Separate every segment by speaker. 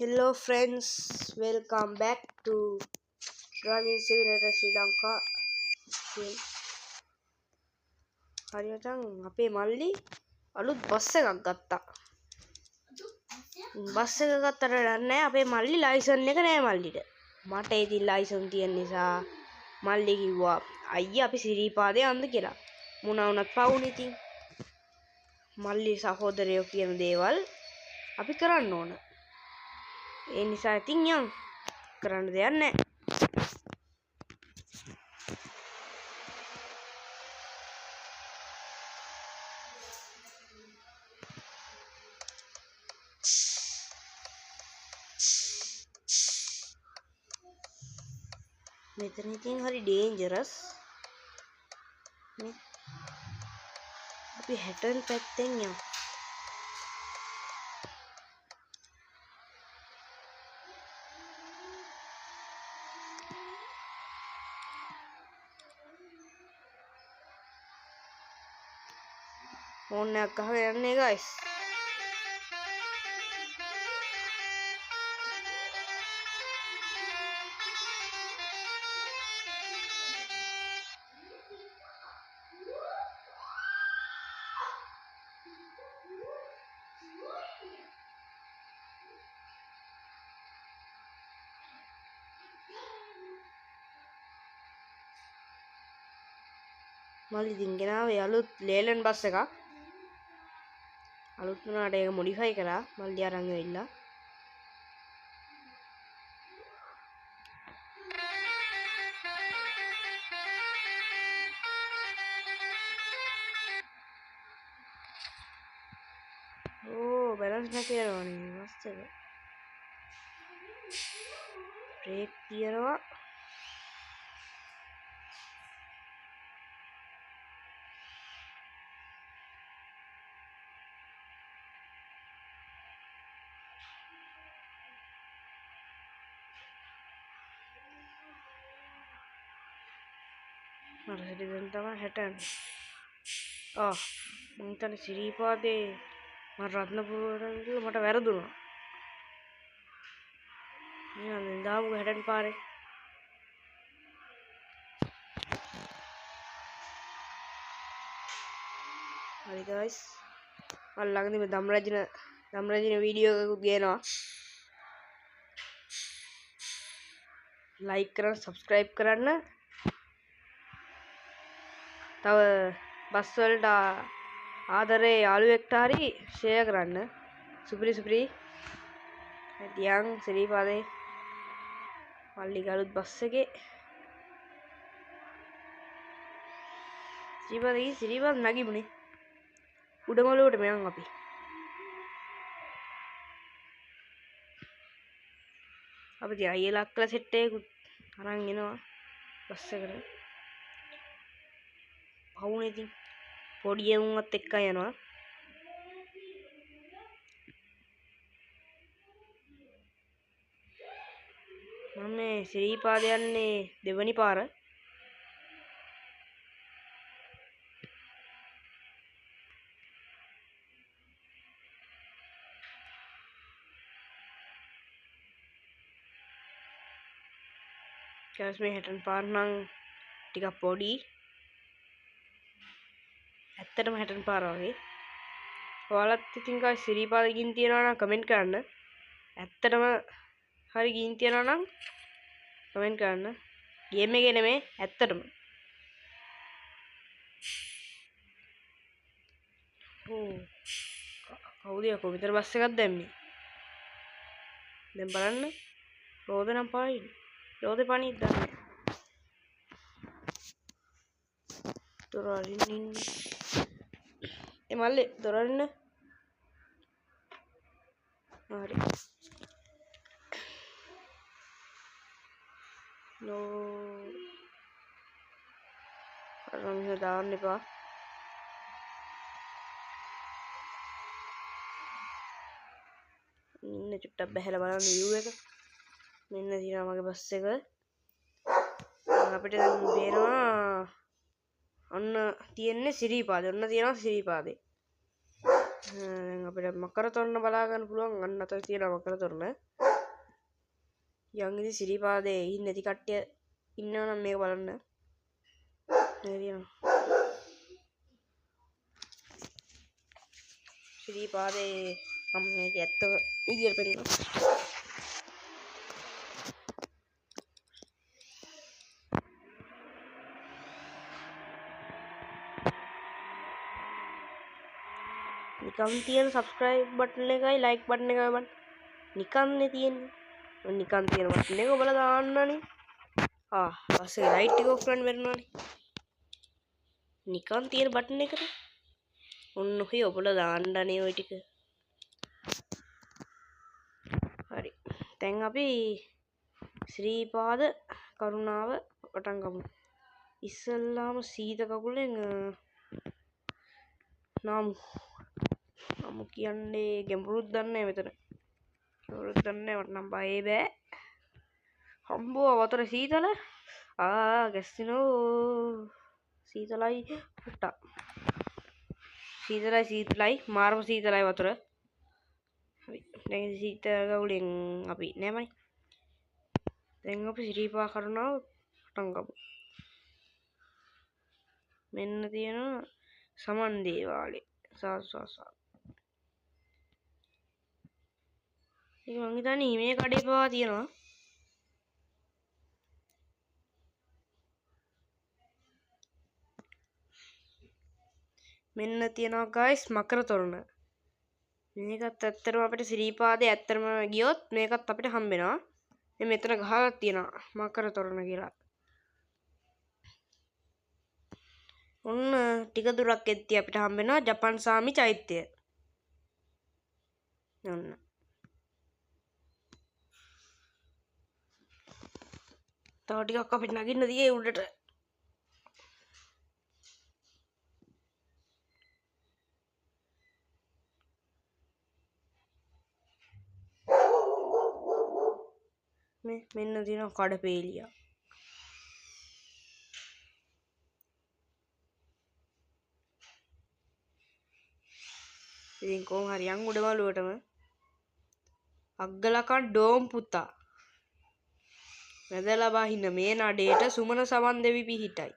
Speaker 1: Hello friends, welcome back to Driving Simulator Sri Lanka. හරියටම අපේ මල්ලි අලුත් බස් එකක් ගත්තා. බස් එක ගත්තට නෑ අපේ මල්ලි ලයිසන් එක නෑ මල්ලිට. මට ඉතින් ලයිසන් තියෙන නිසා මල්ලි කිව්වා අයියා අපි සිරිපාදේ යන්න කියලා. මොනවා වුණත් පවුනේ ඉතින්. මල්ලි සහෝදරයෝ කියන දේවල් අපි කරන්න ඕන. ඒ නිසා ඉතින් යන් කරන්න දෙයක් නැහැ. මෙතන ඉතින් හරි ඩේන්ජරස්. අපි හැටන් පැත්තෙන් යමු. ඕනයක් ගහගෙන යන්නේ guys. මල්ලි ඉතින් ගෙනාවේ අලුත් ලේලන් බස් එකක්. අලුත් වුණාට ඒක මොඩිෆයි කරා මල්ලි අරන් ඇවිල්ලා. ඕ බැලන්ස් නැතිවනේ බස් එක. බ්‍රේක් තියනවා. මට හිතෙන් තමයි හැටන්නේ. මං හිතන්නේ සිරිපාදේ මම රත්නපුර වල මට වැරදුනා. මම දාපු හැටන් පාරේ. හරි guys. මම ළඟදී මේ ධම්රජින වීඩියෝ එකකුත් ගේනවා. like කරන්න subscribe කරන්න. තව බස් වලට ආදරේ යාළුවෙක්ට හරි ෂෙයා කරන්න. සුපිරි හැටියන් සිරිපාදේ මල්ලි ගලුත් බස් එකේ සිරිපාද නැගිමුනේ උඩමළුවට මෙයන් අපි තියා අයියලා අක්කලා සෙට් එකකුත් අරන් එනවා බස් එකට. පවුනේ ඉතින් පොඩි එවුන්වත් එක්ක යනවා. මම මේ සිරිපාද යන්නේ දෙවනි පාර. මේ හැටන් පාර නම් ටිකක් පොඩි. ඇත්තටම හැටන් පාර වගේ. ඔයාලත් ඉතින් guys සිරිපාද ගින් තියනවා නම් කමෙන්ට් කරන්න. ඇත්තටම හරි ගින් තියනවා නම් කමෙන්ට් කරන්න. ගේම් එකේ නෙමෙයි ඇත්තටම. කවුද කොවිතර බස් එකක් දැම්මේ? දැන් බලන්න. රෝද නම් පායි. රෝදේ පානිත් දාන්නේ. දොරරින් ඉන්නේ. මල්ලි දොරරින්න. හරි. අරන් දාන්න එපා. ඉන්න චුට්ටක් බහැලා බලන්න view එක. මෙන්න තියෙනවා මගේ බස් එක. අපිට දැන් පේනවා ඔන්න තියෙන්නේ සිරිපාදේ. ඔන්න තියෙනවා සිරිපාදේ. දැන් අපිට මකර තොරණ බලා ගන්න පුළුවන්. අන්න අතට තියෙන මකර තොරණ. යන් ඉතින් සිරිපාදේ ඉන්නේ නැති කට්ටිය ඉන්නවනම් මේක බලන්න. මේක තියෙනවා. සිරිපාදේ මම මේක ඇත්ත විදියට පෙන්නනවා. නිකම් තියෙන subscribe button එකයි like button එකයි බලන්න. නිකම්නේ තියෙන්නේ. නිකන් තියෙන button එක ඔබලා දාන්නනේ. පස්සේ light එක off කරන්න බැරිනවනේ. නිකන් තියෙන button එකට ඔන්න ඔහේ ඔබලා දාන්නනේ ওই ටික. හරි. දැන් අපි ශ්‍රීපාද කරුණාව පටන් ගමු. ඉස්සල්ලාම සීත කකුලෙන් නමු කියන්නේ ගැඹුරුත් දන්නේ මෙතන. ගැඹුරුත් දන්නේ මට නම් බයේ බෑ. හම්බෝ වතුර සීතල. ගැස්සිනෝ. සීතලයි පුට්ටා. සීතලයි මාරම සීතලයි වතුර. හරි. දැන් සීත කකුලෙන් අපි නෑමනේ. දැන් අපි ශ්‍රීපා කරුණාව පටන් ගමු. මෙන්න තියෙනවා සමන් දේවාලේ. සාසසා. ඒක මං හිතන්නේ මේ කඩේ පවා තියෙනවා. මෙන්න තියෙනවා guys මකර තොරණ. මේකත් ඇත්තටම අපිට ශ්‍රීපාදේ ඇත්තටම ගියොත් මේකත් අපිට හම්බෙනවා. මෙතන ගහලා තියෙනවා මකර තොරණ කියලා. ඔන්න ටික දුරක් එද්දී අපිට හම්බෙනවා ජපන් සාමි චෛත්‍යය. ඔන්න. තව ටිකක් අපිට නගින්න දිගේ උඩට. මෙන්න තියෙනවා කඩපේලිය. ඉතින් කොහොම හරි යන් උඩමළුවටම අග්ගලකන් ඩෝම් පුතා වැදලා බහින්න මේ නඩේට සුමන සමන් දෙවි පිහිටයි.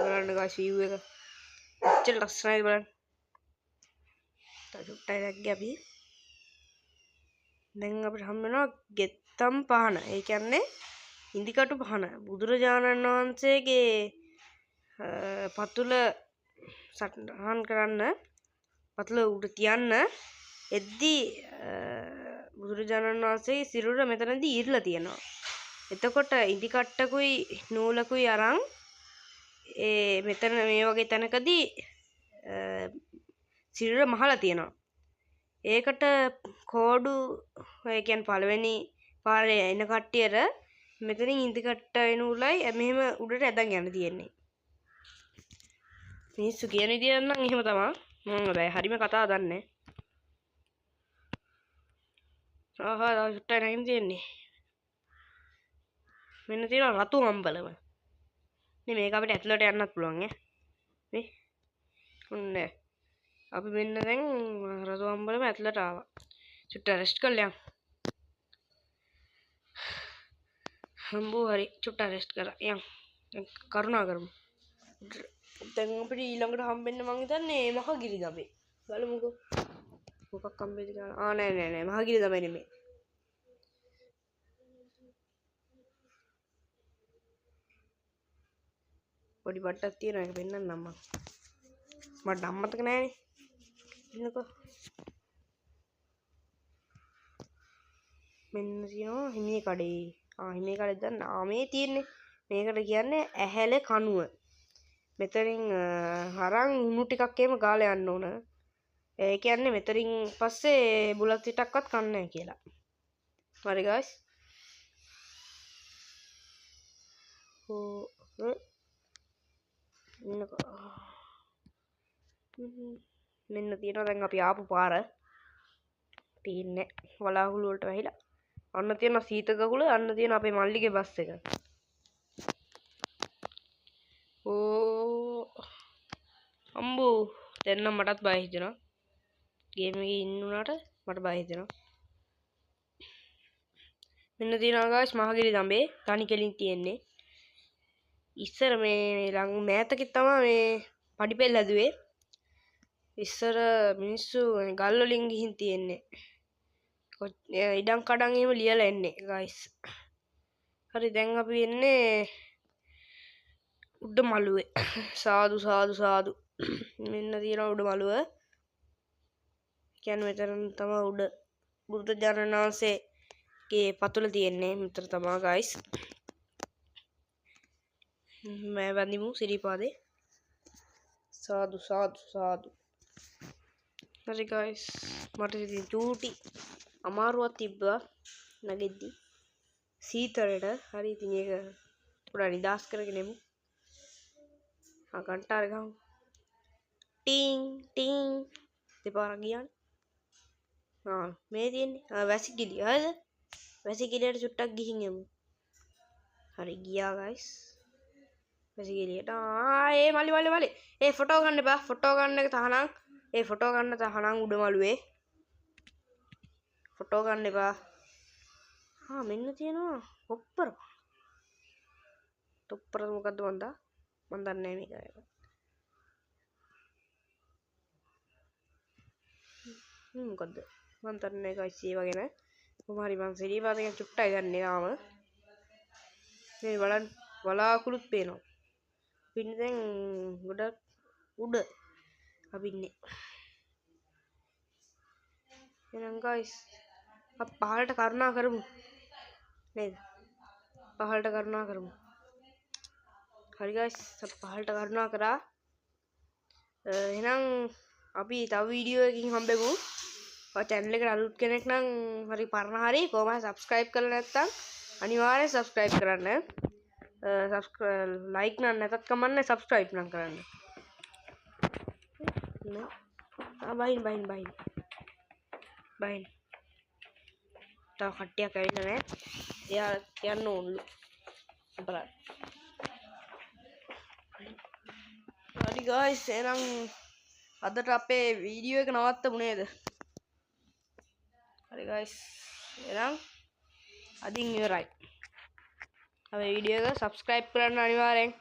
Speaker 1: බලන්න guys view එක එච්චර ලස්සනයි බලන්න. තාජුට්ටයි දැක්කේ අපි. දැන් අපිට හම් වෙනවා ගෙත්තම් පහන. ඒ කියන්නේ ඉන්දිකටු පහන. බුදුරජාණන් වහන්සේගේ පතුල සටහන් කරන්න පතුල උඩ තියන්න එද්දි බුදුරජාණන් වහන්සේගේ සිරුර මෙතනදී ඉරලා තියෙනවා. එතකොට ඉන්දිකට්ටකුයි නූලකුයි අරන් මෙතන මේ වගේ තැනකදී සිරුර මහලා තියෙනවා. ඒකට කෝඩු ඒ කියන්නේ පළවෙනි පාරේ එන කට්ටියට මෙතනින් ඉන්දිකට්ටයි නූලයි මෙහෙම උඩට ඇදන් යන්න තියෙන්නේ. මිනිස්සු කියන විදියට නම් එහෙම තමයි. මම බෑ හරිම කතාව දන්නේ. තව චුට්ටයි නැගින් තියෙන්නේ. මෙන්න තියෙනවා රතු අම්බලම. මේක අපිට ඇතුළට යන්නත් පුළුවන් ඈ. මේ ඔන්න අපි මෙන්න දැන් රතු අම්බලම ඇතුළට ආවා. චුට්ට රෙස්ට් කරලා යන්න. හම්බෝ හරි චුට්ට රෙස්ට් කරලා යන්න. කරුණා කරමු. දැන් අපිට ඊළඟට හම්බෙන්න මං හිතන්නේ මහගිරි දඹේ. බලමුකෝ. මොකක් හම්බෙයිද කියලා. නෑ මහගිරි දඹේ නෙමෙයි. පොඩි බට්ටක් තියෙනවා ඒක පෙන්නන්නම් මම. මට නම් මතක නෑනේ. ඉන්නකෝ. මෙන්න තියෙනවා හිමේ කඩේ. හිමේ කඩේ දැන් නාමේ තියෙන්නේ. මේකට කියන්නේ ඇහැලේ කණුව. මෙතනින් හරන් උණු ටිකක් එහෙම ගාලා යන්න ඕන. ඒ කියන්නේ මෙතනින් පස්සේ බුලත් පිටක්වත් කන්නේ නැහැ කියලා. හරි guys. මෙන්න තියෙනවා දැන් අපි ආපු පාර. තියෙන්නේ වලාකුළු වලට වැහිලා. අන්න තියෙන සීත කකුල අන්න තියෙන අපේ මල්ලිගේ බස් එක. ඕ අම්බෝ දැන් නම් මටත් බය හිතෙනවා. ගේම් එකේ ඉන්න උනාට මට බය හිතෙනවා. මෙන්න තියෙනවා guys මහගිරි දඹේ තනි කෙලින් තියෙන්නේ. ඉස්සර මේ ළඟ මෑතකේ තමයි මේ පඩිපෙළ හැදුවේ. ඉස්සර මිනිස්සු ගල් වලින් ගිහින් තියෙන්නේ. ඉඩම් කඩම් එහෙම ලියලා එන්නේ guys. හරි දැන් අපි එන්නේ උඩ මළුවේ. සාදු සාදු සාදු. මෙන්න තියෙනවා උඩ මළුව. කියන්නේ මෙතන තමයි උඩ බුද්ධ ජනනාංශයේ පතුල තියෙන්නේ. මෙතන තමයි guys. मैं वंदिमु सिरीपादे साधु साधु साधु हरी गाइस मට ඉතින් චූටි අමාරුවක් තිබ්බා නැගෙද්දි සීතරේට හරි ඉතින් ඒක පොඩ්ඩක් නිදාස් කරගෙන එමු කන්ටාර ගමු ටින් ටින් දෙපාරක් ගියානේ මේ තියෙන්නේ වැසිකිලි හරිද වැසිකිලියට චුට්ටක් ගිහින් එමු හරි ගියා guys වැසිකිලියට මලි ෆොටෝ ගන්න එපා ෆොටෝ ගන්න එක තහනම් ෆොටෝ ගන්න තහනම් උඩ මළුවේ ෆොටෝ ගන්න එපා මෙන්න තියෙනවා තොප්පර මොකද්ද මන් දන්නේ මේක මොකද්ද මන් දන්නේ guys ඒ වගේ නෑ කොහොම හරි මං සිරීපාදයෙන් චුට්ටයි ගන්නේ තාම මේ බලන්න වලාකුළුත් පේනවා පින්න දැන් ගොඩක් උඩ අපි ඉන්නේ එහෙනම් guys අපි පහළට කරුණා කරමු නේද පහළට කරුණා කරමු හරි guys අපි පහළට කරුණා කරා එහෙනම් අපි තව වීඩියෝ එකකින් හම්බෙමු ඔය channel එකට අලුත් කෙනෙක් නම් හරි පරණ හරි කොහොමද subscribe කරලා නැත්නම් අනිවාර්යෙන් subscribe කරන්න like නම් නැතත් කමන්නේ subscribe නම් කරන්න බහින් තව කට්ටියක් ඇවිල්ලා නැහැ එයා යන්න ඕනලු බලන්න හරි guys එහෙනම් අදට අපේ වීඩියෝ එක නවත්තමු නේද හරි guys එහෙනම් අදින් ඉවරයි අපේ වීඩියෝ එක subscribe කරන්න අනිවාර්යෙන්